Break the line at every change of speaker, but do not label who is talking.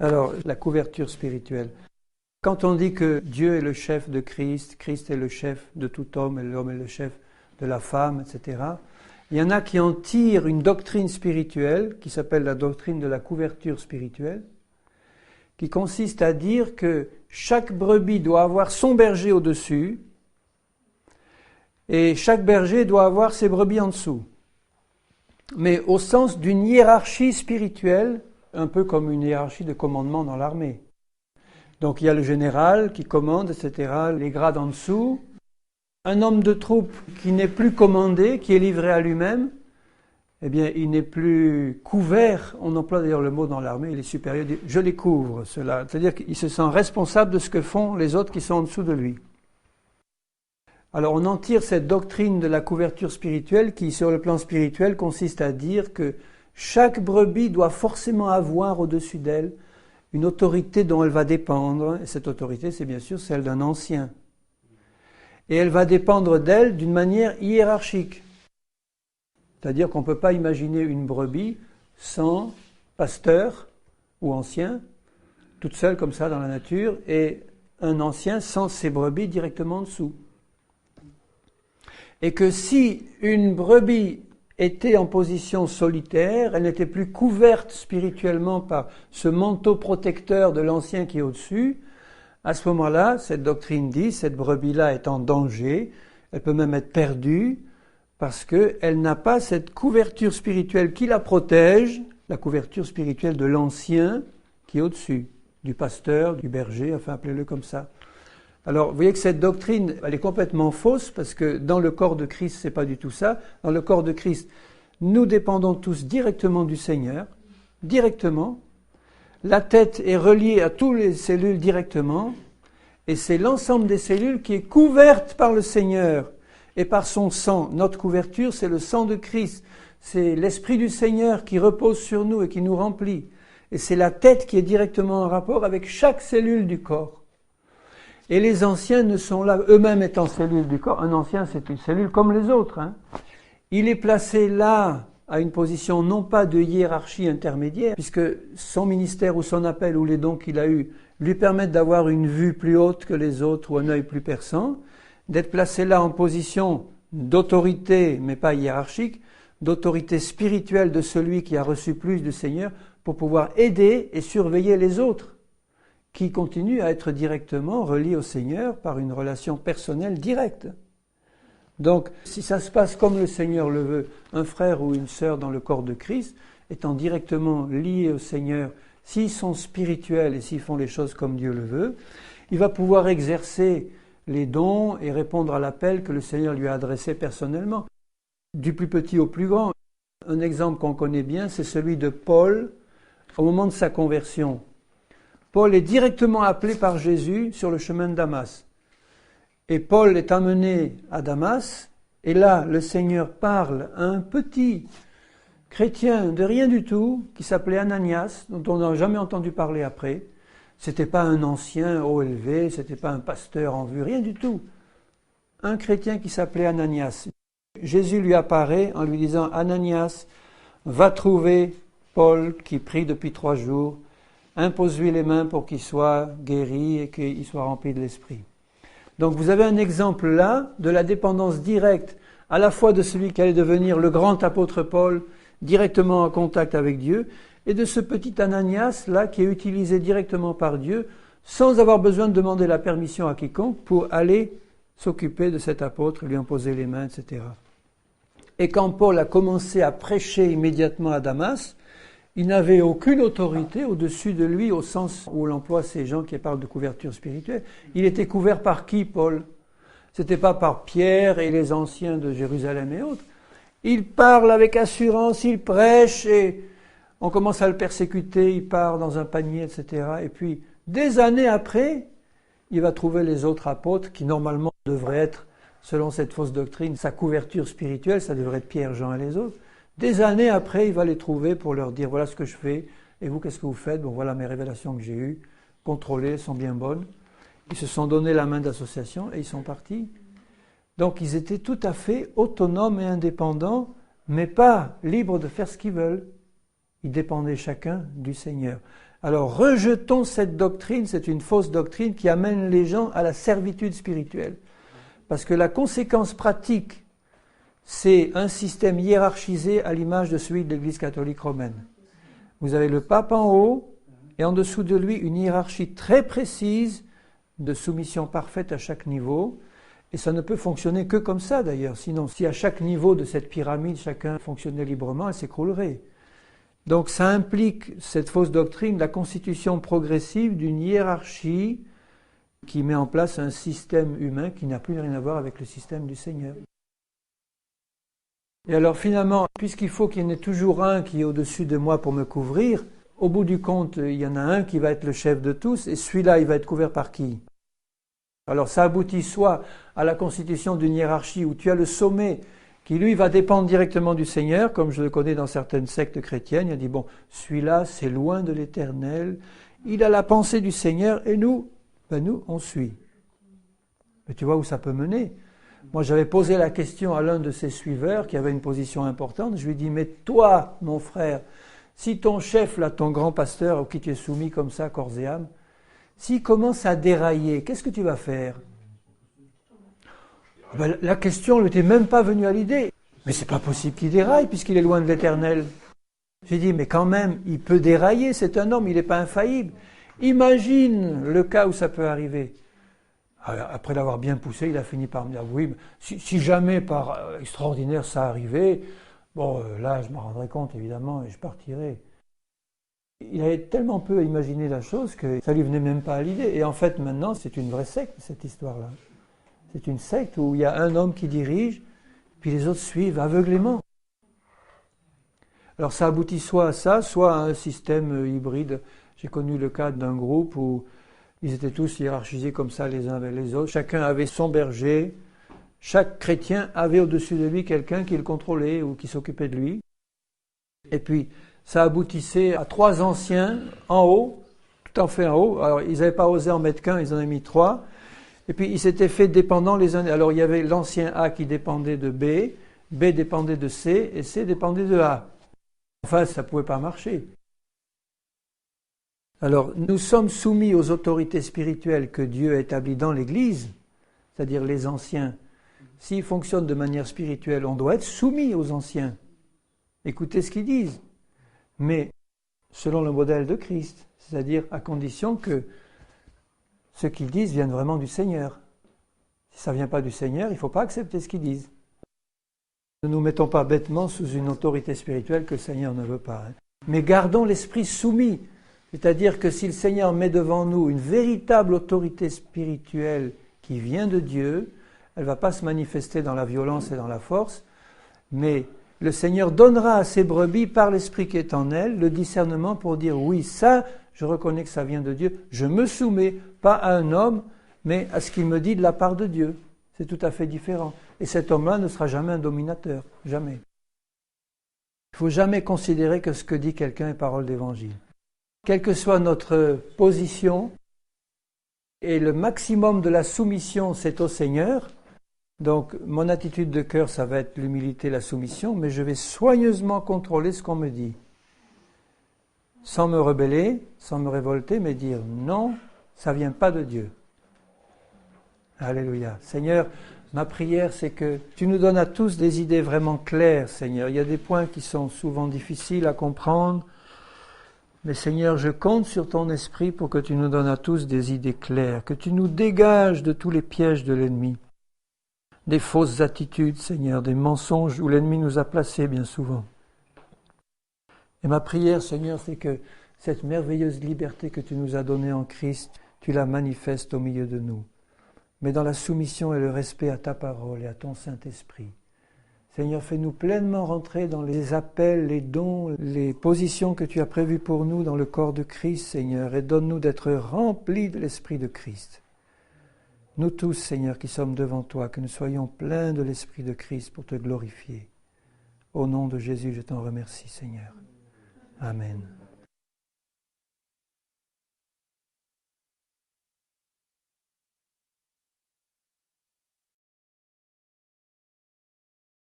Alors, la couverture spirituelle. Quand on dit que Dieu est le chef de Christ, Christ est le chef de tout homme, et l'homme est le chef de la femme, etc., il y en a qui en tirent une doctrine spirituelle qui s'appelle la doctrine de la couverture spirituelle, qui consiste à dire que chaque brebis doit avoir son berger au-dessus et chaque berger doit avoir ses brebis en dessous. Mais au sens d'une hiérarchie spirituelle, un peu comme une hiérarchie de commandement dans l'armée. Donc il y a le général qui commande, etc., les grades en dessous. Un homme de troupe qui n'est plus commandé, qui est livré à lui-même, eh bien il n'est plus couvert, on emploie d'ailleurs le mot dans l'armée, il est supérieur, il dit, je les couvre, cela. C'est-à-dire qu'il se sent responsable de ce que font les autres qui sont en dessous de lui. Alors on en tire cette doctrine de la couverture spirituelle qui, sur le plan spirituel, consiste à dire que chaque brebis doit forcément avoir au-dessus d'elle une autorité dont elle va dépendre, et cette autorité, c'est bien sûr celle d'un ancien. Et elle va dépendre d'elle d'une manière hiérarchique. C'est-à-dire qu'on ne peut pas imaginer une brebis sans pasteur ou ancien, toute seule comme ça dans la nature, et un ancien sans ses brebis directement en dessous. Et que si une brebis était en position solitaire, elle n'était plus couverte spirituellement par ce manteau protecteur de l'ancien qui est au-dessus, à ce moment-là, cette doctrine dit, cette brebis-là est en danger, elle peut même être perdue, parce qu'elle n'a pas cette couverture spirituelle qui la protège, la couverture spirituelle de l'ancien qui est au-dessus, du pasteur, du berger, enfin appelez-le comme ça. Alors, vous voyez que cette doctrine, elle est complètement fausse, parce que dans le corps de Christ, c'est pas du tout ça. Dans le corps de Christ, nous dépendons tous directement du Seigneur, directement. La tête est reliée à toutes les cellules directement, et c'est l'ensemble des cellules qui est couverte par le Seigneur et par son sang. Notre couverture, c'est le sang de Christ. C'est l'Esprit du Seigneur qui repose sur nous et qui nous remplit. Et c'est la tête qui est directement en rapport avec chaque cellule du corps. Et les anciens ne sont là, eux-mêmes étant cellules du corps. Un ancien, c'est une cellule comme les autres. Il est placé là, à une position non pas de hiérarchie intermédiaire, puisque son ministère ou son appel ou les dons qu'il a eus lui permettent d'avoir une vue plus haute que les autres ou un œil plus perçant, d'être placé là en position d'autorité, mais pas hiérarchique, d'autorité spirituelle de celui qui a reçu plus du Seigneur pour pouvoir aider et surveiller les autres, qui continuent à être directement reliés au Seigneur par une relation personnelle directe. Donc, si ça se passe comme le Seigneur le veut, un frère ou une sœur dans le corps de Christ, étant directement liés au Seigneur, s'ils sont spirituels et s'ils font les choses comme Dieu le veut, il va pouvoir exercer les dons et répondre à l'appel que le Seigneur lui a adressé personnellement, du plus petit au plus grand. Un exemple qu'on connaît bien, c'est celui de Paul au moment de sa conversion. Paul est directement appelé par Jésus sur le chemin de Damas. Et Paul est amené à Damas, et là, le Seigneur parle à un petit chrétien de rien du tout, qui s'appelait Ananias, dont on n'a jamais entendu parler après. C'était pas un ancien haut élevé, c'était pas un pasteur en vue, rien du tout. Un chrétien qui s'appelait Ananias. Jésus lui apparaît en lui disant « Ananias, va trouver Paul qui prie depuis 3 jours, impose-lui les mains pour qu'il soit guéri et qu'il soit rempli de l'Esprit. » Donc vous avez un exemple là de la dépendance directe à la fois de celui qui allait devenir le grand apôtre Paul, directement en contact avec Dieu, et de ce petit Ananias là qui est utilisé directement par Dieu sans avoir besoin de demander la permission à quiconque pour aller s'occuper de cet apôtre, lui imposer les mains, etc. Et quand Paul a commencé à prêcher immédiatement à Damas, il n'avait aucune autorité au-dessus de lui, au sens où l'emploie ces gens qui parlent de couverture spirituelle. Il était couvert par qui, Paul? C'était pas par Pierre et les anciens de Jérusalem et autres. Il parle avec assurance, il prêche et on commence à le persécuter, il part dans un panier, etc. Et puis, des années après, il va trouver les autres apôtres qui normalement devraient être, selon cette fausse doctrine, sa couverture spirituelle, ça devrait être Pierre, Jean et les autres. Des années après, il va les trouver pour leur dire « Voilà ce que je fais, et vous, qu'est-ce que vous faites? Bon, voilà mes révélations que j'ai eues, contrôlées, elles sont bien bonnes. » Ils se sont donné la main d'association et ils sont partis. Donc, ils étaient tout à fait autonomes et indépendants, mais pas libres de faire ce qu'ils veulent. Ils dépendaient chacun du Seigneur. Alors rejetons cette doctrine, c'est une fausse doctrine qui amène les gens à la servitude spirituelle. Parce que la conséquence pratique, c'est un système hiérarchisé à l'image de celui de l'Église catholique romaine. Vous avez le pape en haut et en dessous de lui une hiérarchie très précise de soumission parfaite à chaque niveau. Et ça ne peut fonctionner que comme ça d'ailleurs. Sinon, si à chaque niveau de cette pyramide, chacun fonctionnait librement, elle s'écroulerait. Donc ça implique, cette fausse doctrine, la constitution progressive d'une hiérarchie qui met en place un système humain qui n'a plus rien à voir avec le système du Seigneur. Et alors finalement, puisqu'il faut qu'il y en ait toujours un qui est au-dessus de moi pour me couvrir, au bout du compte, il y en a un qui va être le chef de tous, et celui-là, il va être couvert par qui ? Alors ça aboutit soit à la constitution d'une hiérarchie où tu as le sommet qui lui va dépendre directement du Seigneur, comme je le connais dans certaines sectes chrétiennes. Il a dit, bon, celui-là c'est loin de l'Éternel, il a la pensée du Seigneur et nous, on suit. Mais tu vois où ça peut mener. Moi j'avais posé la question à l'un de ses suiveurs qui avait une position importante, je lui ai dit, mais toi mon frère, si ton chef, là, ton grand pasteur auquel tu es soumis comme ça, corps et âme, s'il commence à dérailler, qu'est-ce que tu vas faire ? La question ne t'est même pas venue à l'idée. Mais c'est pas possible qu'il déraille puisqu'il est loin de l'Éternel. J'ai dit, mais quand même, il peut dérailler, c'est un homme, il n'est pas infaillible. Imagine le cas où ça peut arriver. Après l'avoir bien poussé, il a fini par me dire, oui, si jamais par extraordinaire ça arrivait, bon, là, je m'en rendrai compte, évidemment, et je partirai. Il avait tellement peu imaginé la chose que ça lui venait même pas à l'idée. Et en fait, maintenant, c'est une vraie secte, cette histoire-là. C'est une secte où il y a un homme qui dirige, puis les autres suivent aveuglément. Alors ça aboutit soit à ça, soit à un système hybride. J'ai connu le cas d'un groupe où ils étaient tous hiérarchisés comme ça les uns avec les autres. Chacun avait son berger. Chaque chrétien avait au-dessus de lui quelqu'un qui le contrôlait ou qui s'occupait de lui. Et puis, ça aboutissait à 3 anciens en haut, tout en fait en haut. Alors, ils n'avaient pas osé en mettre qu'un, ils en avaient mis 3. Et puis, ils s'étaient fait dépendants les uns. Alors, il y avait l'ancien A qui dépendait de B, B dépendait de C, et C dépendait de A. Enfin, ça ne pouvait pas marcher. Alors, nous sommes soumis aux autorités spirituelles que Dieu a établies dans l'Église, c'est-à-dire les anciens. S'ils fonctionnent de manière spirituelle, on doit être soumis aux anciens. Écoutez ce qu'ils disent. Mais selon le modèle de Christ, c'est-à-dire à condition que ce qu'ils disent vienne vraiment du Seigneur. Si ça ne vient pas du Seigneur, il ne faut pas accepter ce qu'ils disent. Ne nous mettons pas bêtement sous une autorité spirituelle que le Seigneur ne veut pas. Mais gardons l'esprit soumis. C'est-à-dire que si le Seigneur met devant nous une véritable autorité spirituelle qui vient de Dieu, elle ne va pas se manifester dans la violence et dans la force, mais le Seigneur donnera à ses brebis, par l'Esprit qui est en elles, le discernement pour dire oui, ça, je reconnais que ça vient de Dieu, je me soumets, pas à un homme, mais à ce qu'il me dit de la part de Dieu. C'est tout à fait différent. Et cet homme-là ne sera jamais un dominateur, jamais. Il ne faut jamais considérer que ce que dit quelqu'un est parole d'évangile. Quelle que soit notre position, et le maximum de la soumission, c'est au Seigneur. Donc, mon attitude de cœur, ça va être l'humilité, la soumission, mais je vais soigneusement contrôler ce qu'on me dit. Sans me rebeller, sans me révolter, mais dire non, ça ne vient pas de Dieu. Alléluia. Seigneur, ma prière, c'est que tu nous donnes à tous des idées vraiment claires, Seigneur. Il y a des points qui sont souvent difficiles à comprendre, mais Seigneur, je compte sur ton esprit pour que tu nous donnes à tous des idées claires, que tu nous dégages de tous les pièges de l'ennemi. Des fausses attitudes, Seigneur, des mensonges où l'ennemi nous a placés bien souvent. Et ma prière, Seigneur, c'est que cette merveilleuse liberté que tu nous as donnée en Christ, tu la manifestes au milieu de nous. Mais dans la soumission et le respect à ta parole et à ton Saint-Esprit. Seigneur, fais-nous pleinement rentrer dans les appels, les dons, les positions que tu as prévues pour nous dans le corps de Christ, Seigneur, et donne-nous d'être remplis de l'Esprit de Christ. Nous tous, Seigneur, qui sommes devant toi, que nous soyons pleins de l'Esprit de Christ pour te glorifier. Au nom de Jésus, je t'en remercie, Seigneur. Amen.